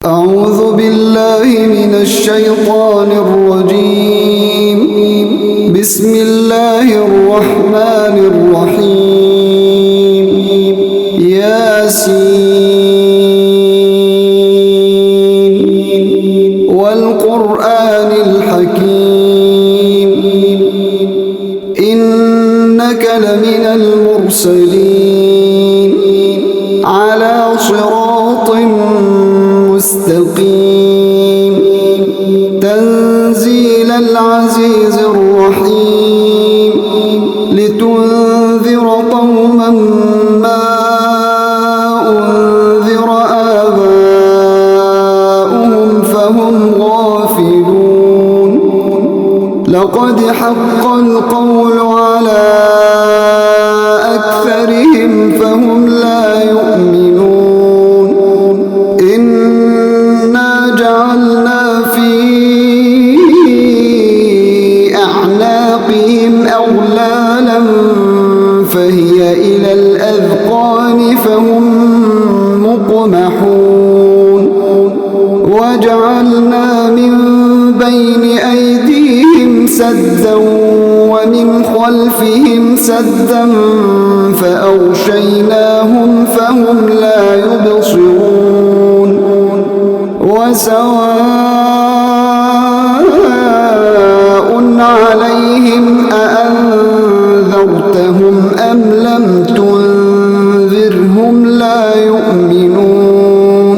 أعوذ بالله من الشيطان الرجيم. بسم الله الرحمن الرحيم. ياسين والقرآن الحكيم إنك لمن المرسلين على صراط مستقيم تنزيل العزيز الرحيم لتنذر قوما ما أنذر آباؤهم فهم غافلون لقد حق القول على أكثرهم فهم لا يؤمنون إنا جعلنا في أعناقهم أغلالا فهي إلى الأذقان فهم مقمحون وجعلنا من بين أيديهم سدا ومن خلفهم سدا فأغشيناهم فهم لا يبصرون وسواء عليهم أأنذرتهم أم لم تنذرهم لا يؤمنون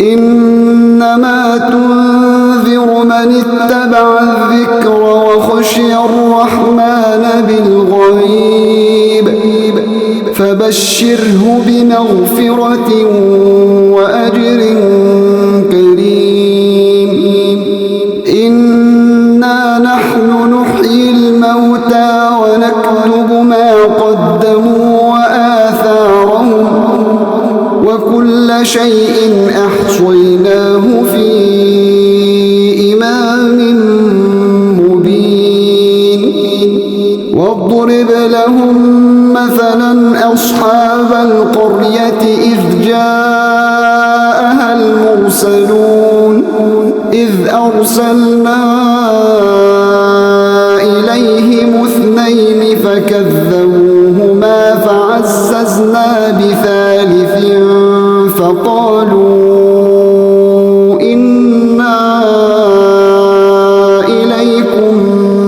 إنما تنذر من اتبع الذكر وخشي الرحمن بالغيب فبشره بمغفرة وأجر كريم إنا نحن نحيي الموتى ونكتب ما قدموا وآثارهم وكل شيء أحصيناه في إمام مبين واضرب لهم مثلا أصحاب القرية إذ جاءها المرسلون إذ أرسلنا إليهم اثنين فكذبوهما فعززنا بثالث فقالوا إنا إليكم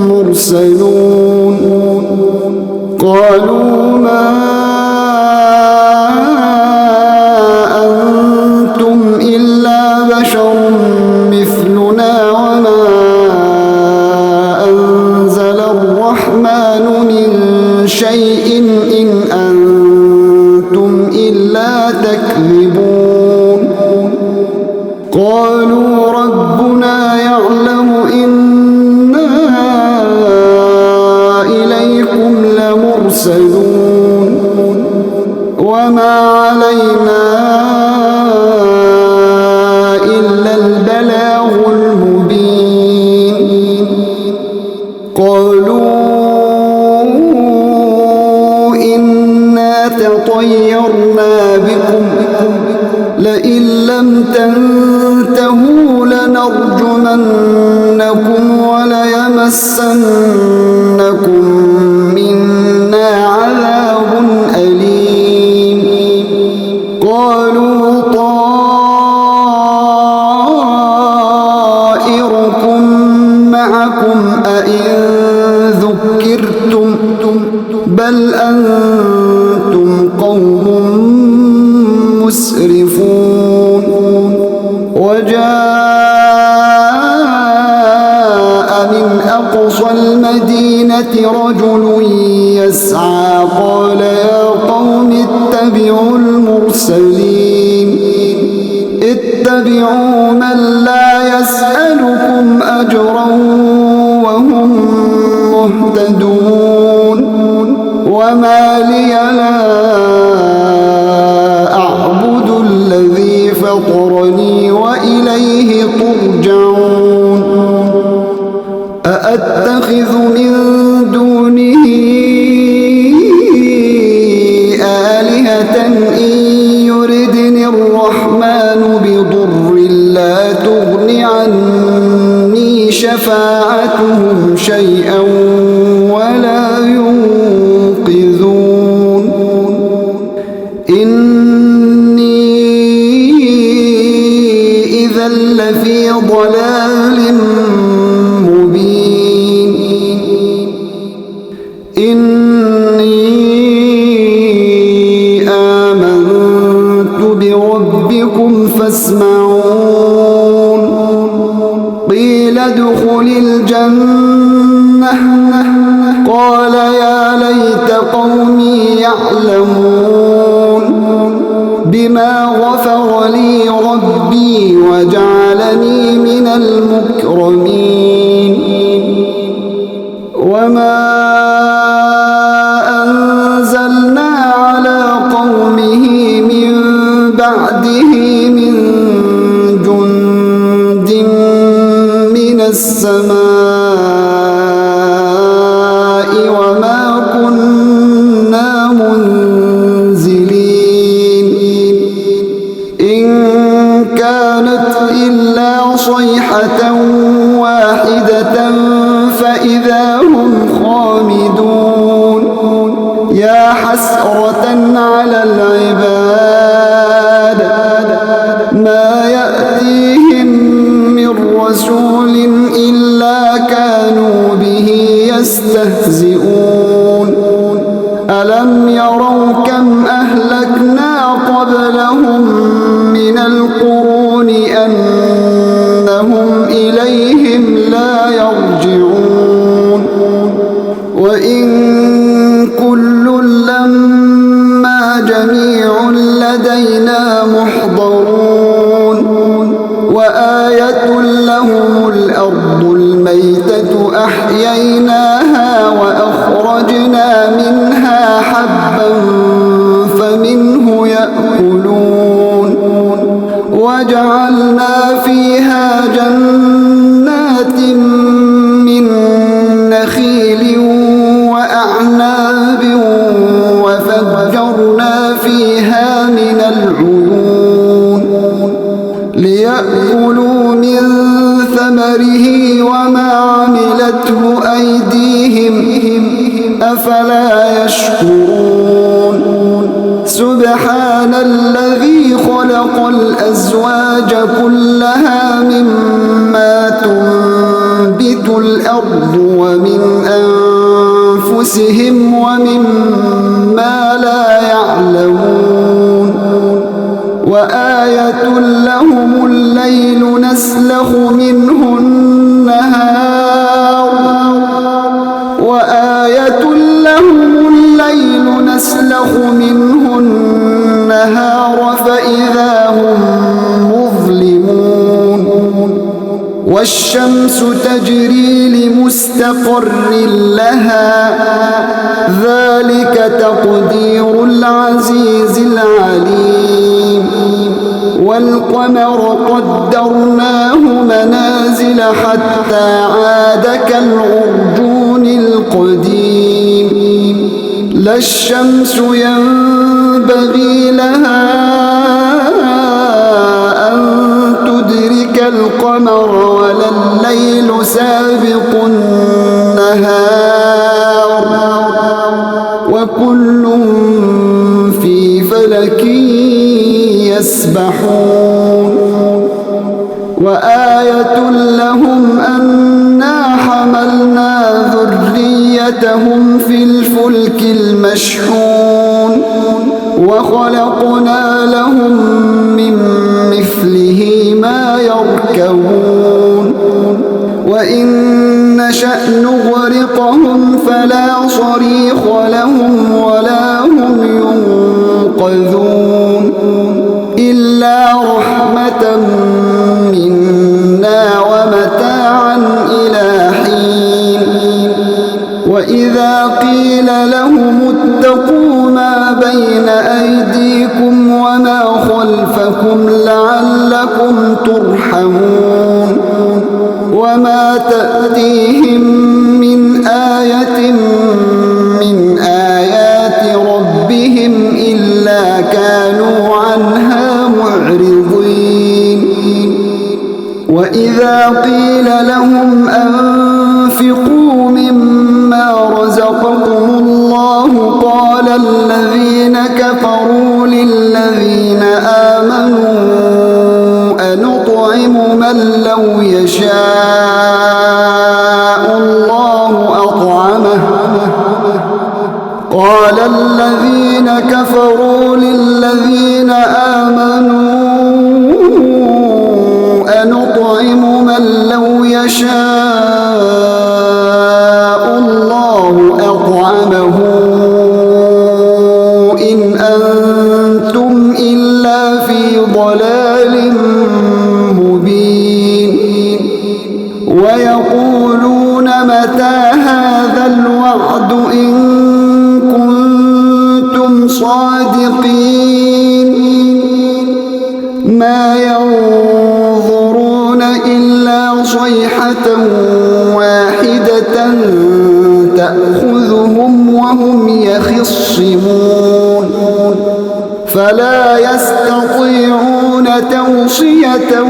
مرسلون قالوا ما أنتم إلا بشر مثلنا وما أنزل الرحمن من شيء إن أنتم إلا تكذبون قالوا ربنا يعلم إنا إليكم لمرسلون وما علينا إلا البلاغ المبين قالوا إنا تطيرنا بكم لئن لم تنتهوا لنرجمنكم وليمسنكم منا عذاب أليم قالوا طائركم معكم أئن ذكرتم بل أنتم قوم مسرفون وجاء من أقصى المدينة رجل يسعى قال يا قوم اتبعوا المرسلين اتبعوا من لا يسألكم أجرا وهم مهتدون وما لي لا أعبد الذي فطرني وإليه ترجعون أأتخذ من دونه آلهة إن يردني الرحمن الرحمن بضر لا تغن عني شفاعتهم شيئا ولا ينقذون إني إذا لفي ضلال مبين إني آمنت بربكم فاسمعون قيل ادخل الجنة قال يا ليت قومي يعلمون بما غفر لي ربي وجعلني من المكرمين وما أنزلنا على قومه من بعده من جند من السماء وما كنا منزلين إن كانت إلا صيحة واحدة فإذا هم خامدون يا حسرة على العباد ما يأتيهم من رسول إلا كانوا به يستهزئون ألم يروا كم أهلكنا قبلهم من القرون أنهم إليهم لا يرجعون وإن كل لما جميع لدينا محضرون وآية لهم الأرض الميتة أحييناها وأخرجنا منها حبا فمنه يأكلون وجعلنا فيها جنات من نخيل وأعناب وفجرنا فيها من العيون ليأكلوا من ثمره وما عملته أيديهم أفلا يشكرون سبحان الذي خلق الأزواج كلها مما تنبت الأرض ومن أنفسهم ومما لا يعلمون وآية لهم الليل نسلخ منه النهار وآية لهم الليل نسلخ منه النهار فإذا هم مظلمون والشمس تجري لمستقر لها ذلك تقدير العزيز العليم والقمر قدرناه منازل حتى عاد كالعرجون القديم لا الشمس ينبغي لها أن تدرك القمر ولا الليل سابق النهار وكل في فلك يسبحون وآية لهم أنا حملنا ذريتهم في الفلك المشحون وخلقنا لهم من مثله ما يركبون وإن نشأ نغرقهم فلا صريخ لهم ولا هم ينقذون إلا رحمة منا ومتاعا إلى حين وإذا قيل لهم اتقوا ما بين أيديكم وما خلفكم لعلكم ترحمون وما تأتيهم من آية من آيات ربهم إلا كانوا عنها معرضين وإذا قيل لهم أنفقوا مما رزقكم الله قال الذين كفروا للذين آمنوا أنطعم من لو يشاء الله أطعمه قال الذين كفروا للذين آمنوا أنطعم من لو يشاء الله أطعمه إن أنتم إلا في ضلال مبين ويقولون متى هذا الوعد إن كنتم صادقين ما ينظرون إلا صيحة واحدة تأخذهم وهم يخصمون فلا يستطيعون توصية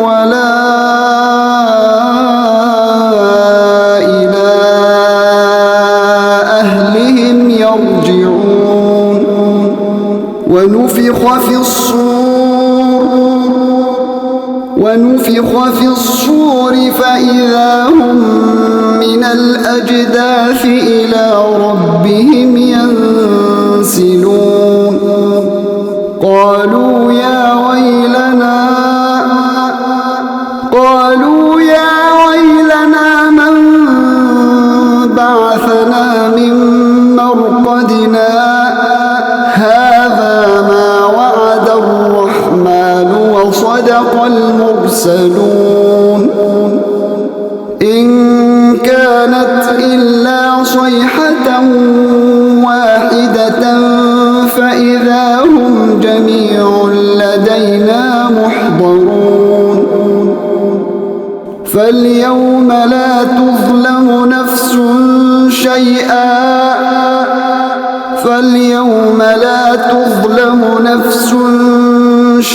ولا إلى أهلهم يرجعون ونفخ في الصور فإذا هم من الأجداث إلى ربهم ينسلون قالوا يا ويلنا من بعثنا من مرقدنا هذا ما وعد الرحمن وصدق المرسلون إن كانت إلا صيحة واحدة فإذا هم جميع لدينا محضرون فاليوم لا تظلم نفس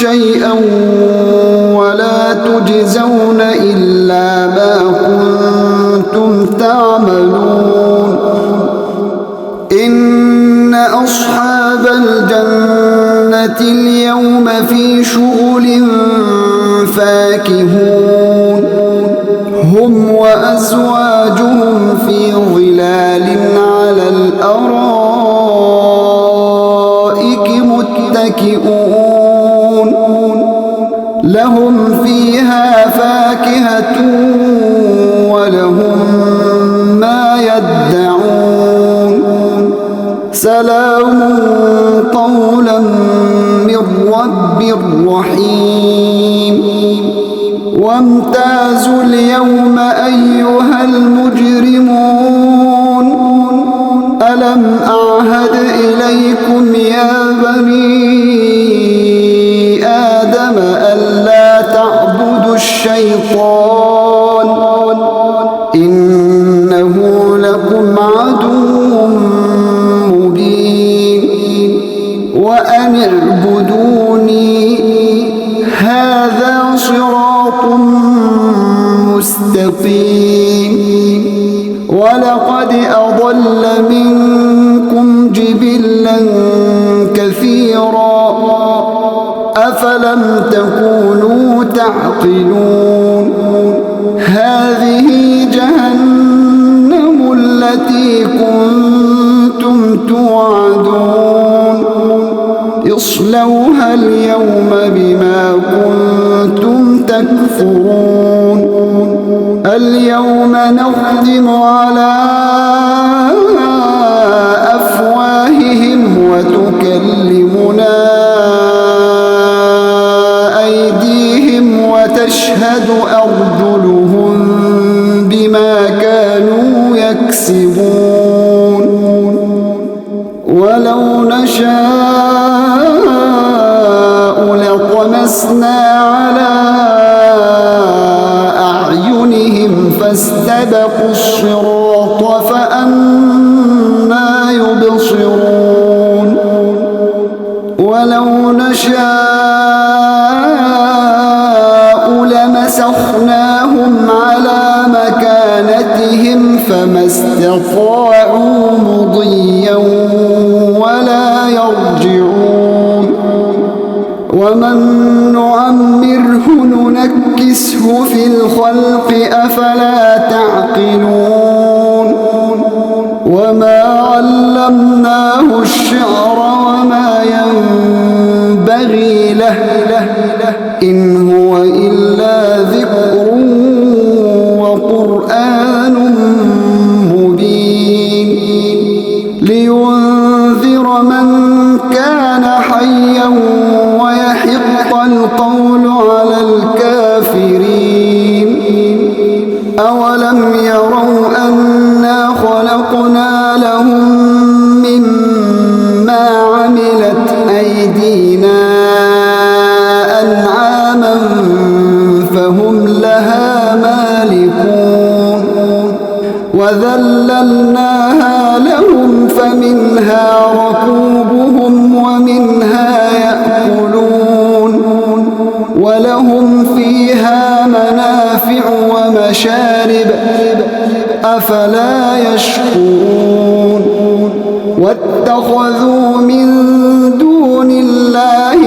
شيئا ولا تجزون إلا ما كنتم تعملون إن أصحاب الجنة اليوم في شغل فاكهون هم وأزواجهم في ظلال على الأرائك متكئون لهم فيها فاكهة ولهم ما يدعون سلام قولا من رب رحيم وامتازوا اليوم أيها المجرمون ألم أعهد إليكم يا بني آدم ألا تعبدوا الشيطان إنه لكم عدو مبين وأن اعبدوني هذا صراط مستقيم ولقد أضل منكم جبلا كثيرا أفلم تكونوا تعقلون هذه جهنم التي كنتم توعدون اصلوها اليوم بما كنتم تكفرون اليوم نختم على أفواههم وتكلمنا أيديهم وتشهد أرجلهم بما كانوا يكسبون ولو نشاء لطمسنا على أعينهم فاستبقوا الصراط فأنى يبصرون ولو نشاء لمسهم استطاعوا مضيا ولا يرجعون ومن نعمره ننكسه في الخلق أفلا تعقلون وما علمناه الشعر وما ينبغي له إن هو إلا ذكر وقرآن مبين لينذر من كان حيا ويحق القول على الكافرين أولم يروا أنا خلقنا لهم مما عملت أيدينا أنعاما فهم لها مالكون وذللناها لهم فمنها ركوبهم ومنها يأكلون ولهم فيها منافع ومشارب أفلا يشكرون واتخذوا من دون الله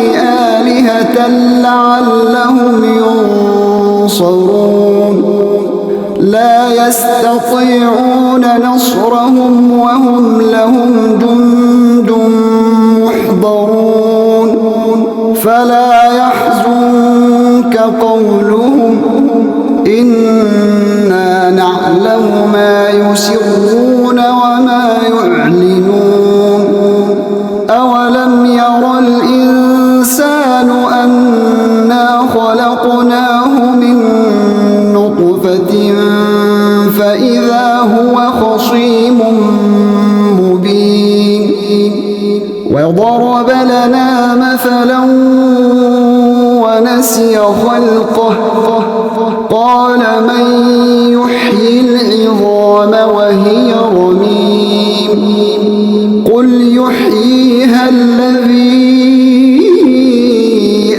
آلهة لعلهم ينصرون لا يستطيعون نصرهم وهم لهم جند محضرون فلا يحزنك قولهم إنا نعلم ما يسرون وما يعلنون أولم ير الإنسان أنا خلقناه من نطفة فإذا هو خصيم مبين وضرب لنا مثلا ونسي خلقه قال من يحيي العظام وهي رميم قل يحييها الذي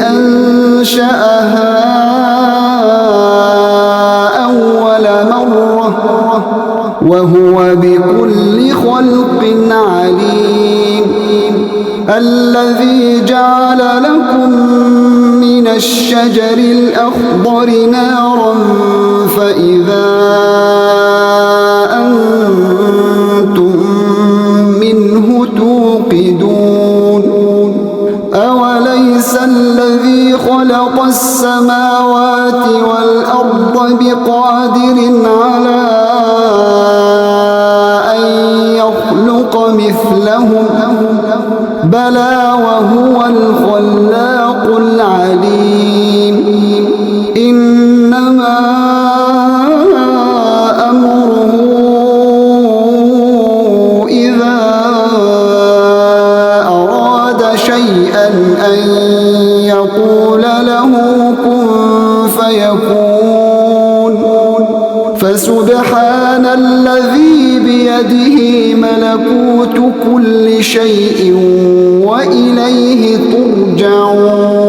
أنشأها أول مرة وهو بكل خلق عليم الذي جعل لكم من الشجر الأخضر نارا فإذا أنتم منه توقدون أوليس الذي خلق السماوات والأرض بقادر على أن يخلق مثلهم بلى وهو الخلاق العليم إنما أمره إذا أراد شيئا أن يقول له كن فيكون فسبحان الذي بيده ملكوت كل شيء وإليه ترجعون